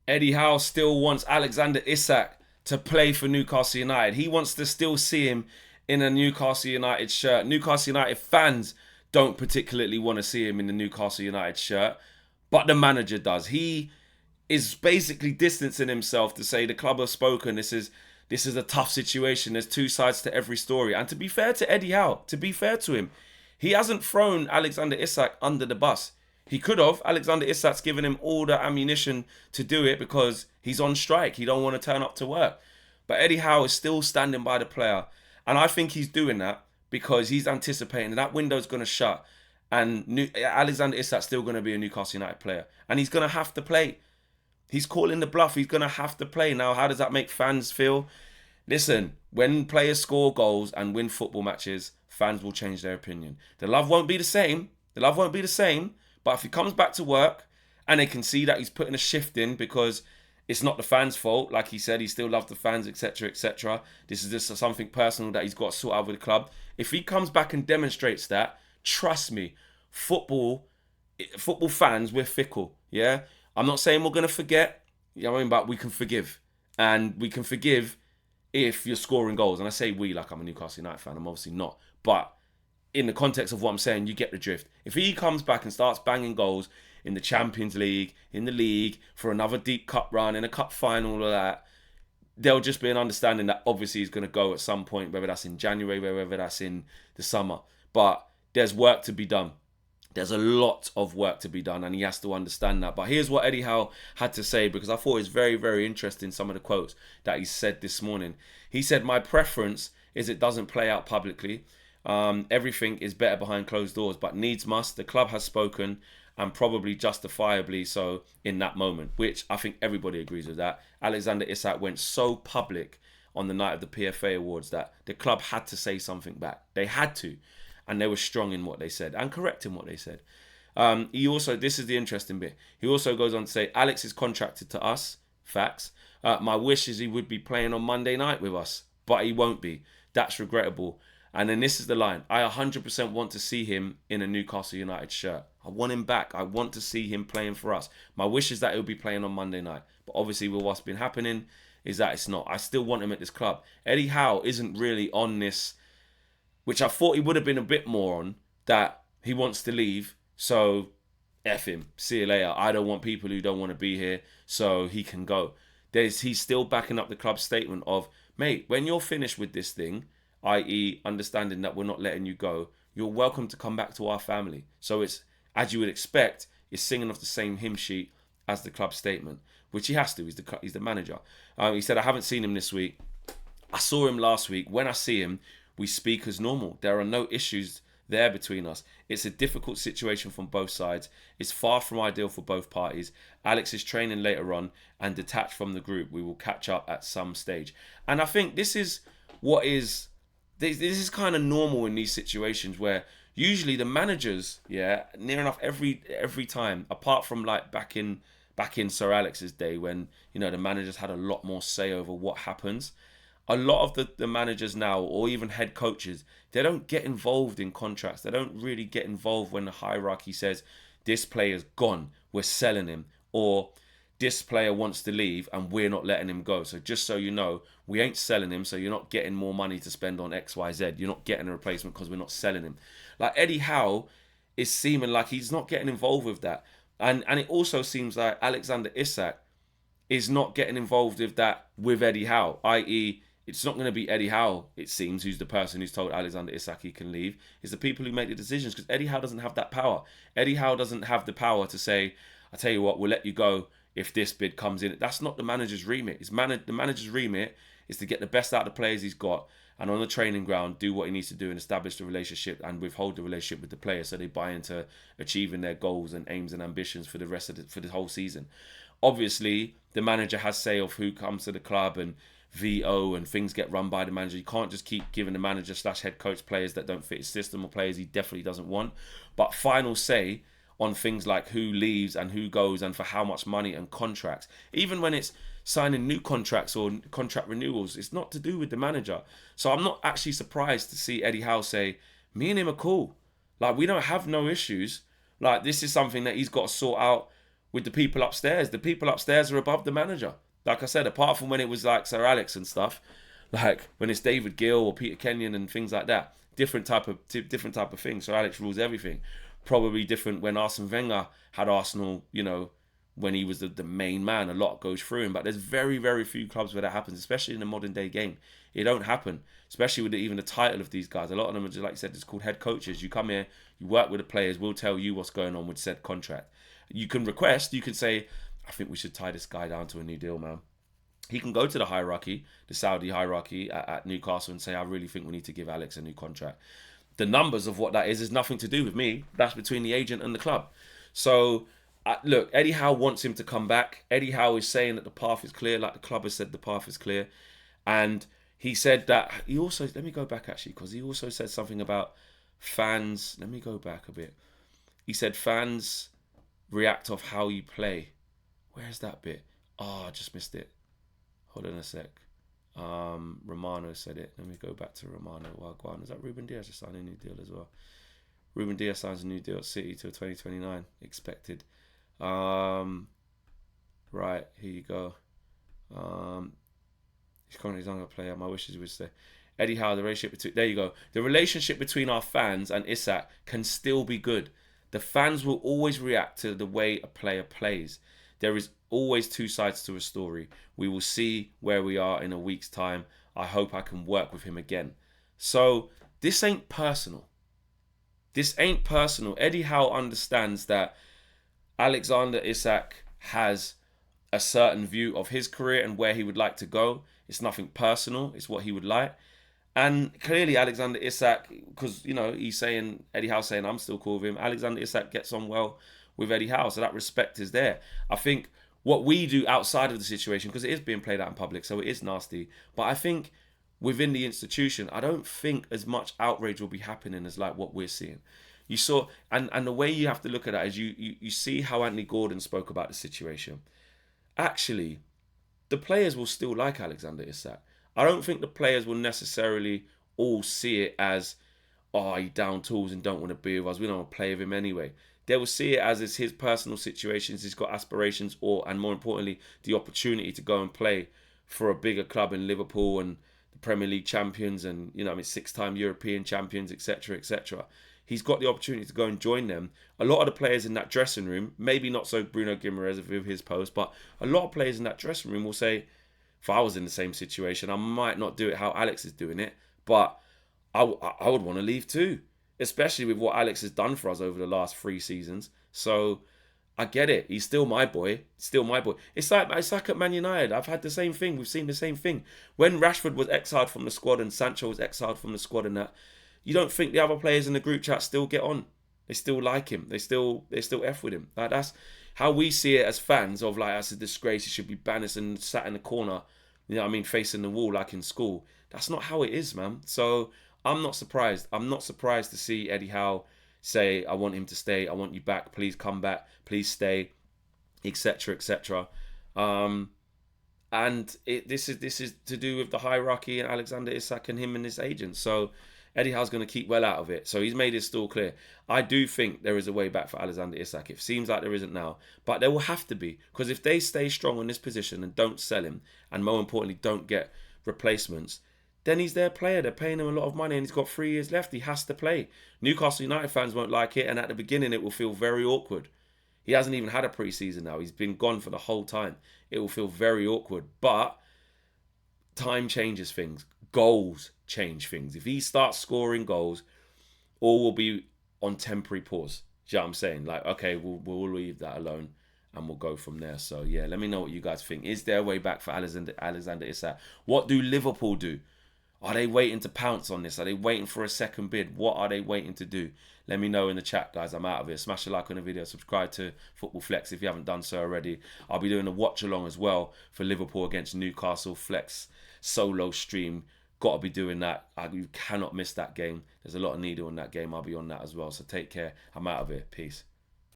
Eddie Howe still wants Alexander Isak to play for Newcastle United. He wants to still see him in a Newcastle United shirt. Newcastle United fans don't particularly want to see him in the Newcastle United shirt, but the manager does. He is basically distancing himself to say the club have spoken. This is a tough situation. There's two sides to every story. And to be fair to Eddie Howe, to be fair to him, he hasn't thrown Alexander Isak under the bus. He could have. Alexander Isak's given him all the ammunition to do it because he's on strike. He don't want to turn up to work. But Eddie Howe is still standing by the player. And I think he's doing that because he's anticipating that window's going to shut. And Alexander Isak's still going to be a Newcastle United player. And he's going to have to play. He's calling the bluff. He's going to have to play. Now, how does that make fans feel? Listen, when players score goals and win football matches, fans will change their opinion. The love won't be the same. The love won't be the same. But if he comes back to work and they can see that he's putting a shift in because it's not the fans' fault, like he said, he still loves the fans, etc., etc. This is just something personal that he's got to sort out with the club. If he comes back and demonstrates that, trust me, football fans, we're fickle, yeah? I'm not saying we're going to forget, you know what I mean, but we can forgive. And we can forgive if you're scoring goals. And I say we like I'm a Newcastle United fan. I'm obviously not. But in the context of what I'm saying, you get the drift. If he comes back and starts banging goals in the Champions League, in the league, for another deep cup run, in a cup final, all of that, there'll just be an understanding that obviously he's going to go at some point, whether that's in January, whether that's in the summer. But there's work to be done. There's a lot of work to be done, and he has to understand that. But here's what Eddie Howe had to say, because I thought it was very, very interesting, some of the quotes that he said this morning. He said, "My preference is it doesn't play out publicly. Everything is better behind closed doors, but needs must. The club has spoken, and probably justifiably so in that moment," which I think everybody agrees with that. Alexander Isak went so public on the night of the PFA Awards that the club had to say something back. They had to. And they were strong in what they said and correct in what they said. He also, this is the interesting bit, he also goes on to say, "Alex is contracted to us, facts. My wish is he would be playing on Monday night with us, but he won't be. That's regrettable." And then this is the line, "I 100% want to see him in a Newcastle United shirt. I want him back. I want to see him playing for us. My wish is that he'll be playing on Monday night. But obviously with what's been happening is that it's not. I still want him at this club." Eddie Howe isn't really on this, which I thought he would have been a bit more on, that he wants to leave, so F him, see you later. I don't want people who don't want to be here, so he can go. He's still backing up the club's statement of, mate, when you're finished with this thing, i.e. understanding that we're not letting you go, you're welcome to come back to our family. So it's, as you would expect, is singing off the same hymn sheet as the club statement, which he has to. He's the manager. He said, "I haven't seen him this week. I saw him last week. When I see him, we speak as normal. There are no issues there between us. It's a difficult situation from both sides. It's far from ideal for both parties. Alex is training later on and detached from the group. We will catch up at some stage." And I think this is this is kind of normal in these situations where usually the managers, near enough every time, apart from like back in Sir Alex's day when, you know, the managers had a lot more say over what happens. A lot of the managers now, or even head coaches, they don't get involved in contracts. They don't really get involved when the hierarchy says, this player's gone, we're selling him, or this player wants to leave and we're not letting him go. So just so you know, we ain't selling him, so you're not getting more money to spend on X, Y, Z. You're not getting a replacement because we're not selling him. Like Eddie Howe is seeming like he's not getting involved with that. And it also seems like Alexander Isak is not getting involved with that with Eddie Howe, i.e., it's not going to be Eddie Howe, it seems, who's the person who's told Alexander Isak he can leave. It's the people who make the decisions, because Eddie Howe doesn't have that power. Eddie Howe doesn't have the power to say, "I tell you what, we'll let you go if this bid comes in." That's not the manager's remit. The manager's remit is to get the best out of the players he's got, and on the training ground, do what he needs to do and establish the relationship and withhold the relationship with the players so they buy into achieving their goals and aims and ambitions for the whole season. Obviously, the manager has say of who comes to the club and VO, and things get run by the manager. You can't just keep giving the manager / head coach players that don't fit his system or players he definitely doesn't want. But final say on things like who leaves and who goes and for how much money and contracts. Even when it's signing new contracts or contract renewals, it's not to do with the manager. So I'm not actually surprised to see Eddie Howe say, "Me and him are cool. Like, we don't have no issues. Like, this is something that he's got to sort out with the people upstairs. The people upstairs are above the manager. Like I said, apart from when it was like Sir Alex and stuff, like when it's David Gill or Peter Kenyon and things like that, different type of thing. Sir Alex rules everything. Probably different when Arsene Wenger had Arsenal, you know, when he was the main man. A lot goes through him, but there's very, very few clubs where that happens, especially in the modern day game. It don't happen, especially with even the title of these guys. A lot of them are just, like you said, it's called head coaches. You come here, you work with the players, we'll tell you what's going on with said contract. You can request, you can say, I think we should tie this guy down to a new deal, man. He can go to the hierarchy, the Saudi hierarchy at Newcastle and say, I really think we need to give Alex a new contract. The numbers of what that is nothing to do with me. That's between the agent and the club. So, look, Eddie Howe wants him to come back. Eddie Howe is saying that the path is clear, like the club has said the path is clear. And he said that, he also, let me go back actually, because he also said something about fans. Let me go back a bit. He said fans react off how you play. Where's that bit? Oh, I just missed it. Hold on a sec. Romano said it. Let me go back to Romano. Wagwan. Is that Ruben Diaz just signed a new deal as well? Ruben Diaz signs a new deal at City till 2029, expected. Right, here you go. He's currently a younger player. My wishes would say. Eddie Howe, the relationship between... There you go. The relationship between our fans and Isak can still be good. The fans will always react to the way a player plays. There is always two sides to a story. We will see where we are in a week's time. I hope I can work with him again. So, this ain't personal. This ain't personal. Eddie Howe understands that Alexander Isak has a certain view of his career and where he would like to go. It's nothing personal. It's what he would like. And clearly Alexander Isak, because, you know, he's saying, Eddie Howe saying, I'm still cool with him. Alexander Isak gets on well with Eddie Howe. So that respect is there. I think what we do outside of the situation, because it is being played out in public, so it is nasty. But I think within the institution, I don't think as much outrage will be happening as like what we're seeing. You saw, and the way you have to look at that is you see how Anthony Gordon spoke about the situation. Actually, the players will still like Alexander Isak. I don't think the players will necessarily all see it as, oh, he down tools and don't want to be with us. We don't want to play with him anyway. They will see it as it's his personal situations. He's got aspirations, and more importantly, the opportunity to go and play for a bigger club in Liverpool and the Premier League champions and, you know, I mean, 6-time European champions, etc., etc. He's got the opportunity to go and join them. A lot of the players in that dressing room, maybe not so Bruno Guimaraes with his post, but a lot of players in that dressing room will say, if I was in the same situation, I might not do it how Alex is doing it, but I would want to leave too, especially with what Alex has done for us over the last 3 seasons. So I get it. He's still my boy. Still my boy. It's like at Man United. I've had the same thing. We've seen the same thing. When Rashford was exiled from the squad and Sancho was exiled from the squad and that, you don't think the other players in the group chat still get on? They still like him. They still F with him. Like, that's how we see it as fans of, like, that's a disgrace. He should be banished and sat in the corner, you know what I mean, facing the wall like in school. That's not how it is, man. So I'm not surprised. I'm not surprised to see Eddie Howe say, I want him to stay. I want you back. Please come back. Please stay, etc., etc. And this is to do with the hierarchy and Alexander Isak and him and his agent. So Eddie Howe's going to keep well out of it. So he's made his stall clear. I do think there is a way back for Alexander Isak. It seems like there isn't now. But there will have to be. Because if they stay strong on this position and don't sell him, and more importantly, don't get replacements, then he's their player. They're paying him a lot of money and he's got 3 years left. He has to play. Newcastle United fans won't like it. And at the beginning, it will feel very awkward. He hasn't even had a pre-season now. He's been gone for the whole time. It will feel very awkward. But time changes things. Goals change things. If he starts scoring goals, all will be on temporary pause. Do you know what I'm saying? Like, okay, we'll leave that alone and we'll go from there. So, yeah, let me know what you guys think. Is there a way back for Alexander Isak? What do Liverpool do? Are they waiting to pounce on this? Are they waiting for a second bid? What are they waiting to do? Let me know in the chat, guys. I'm out of here. Smash a like on the video. Subscribe to Football Flex if you haven't done so already. I'll be doing a watch along as well for Liverpool against Newcastle. Flex solo stream. Got to be doing that. You cannot miss that game. There's a lot of need on that game. I'll be on that as well. So take care. I'm out of here. Peace.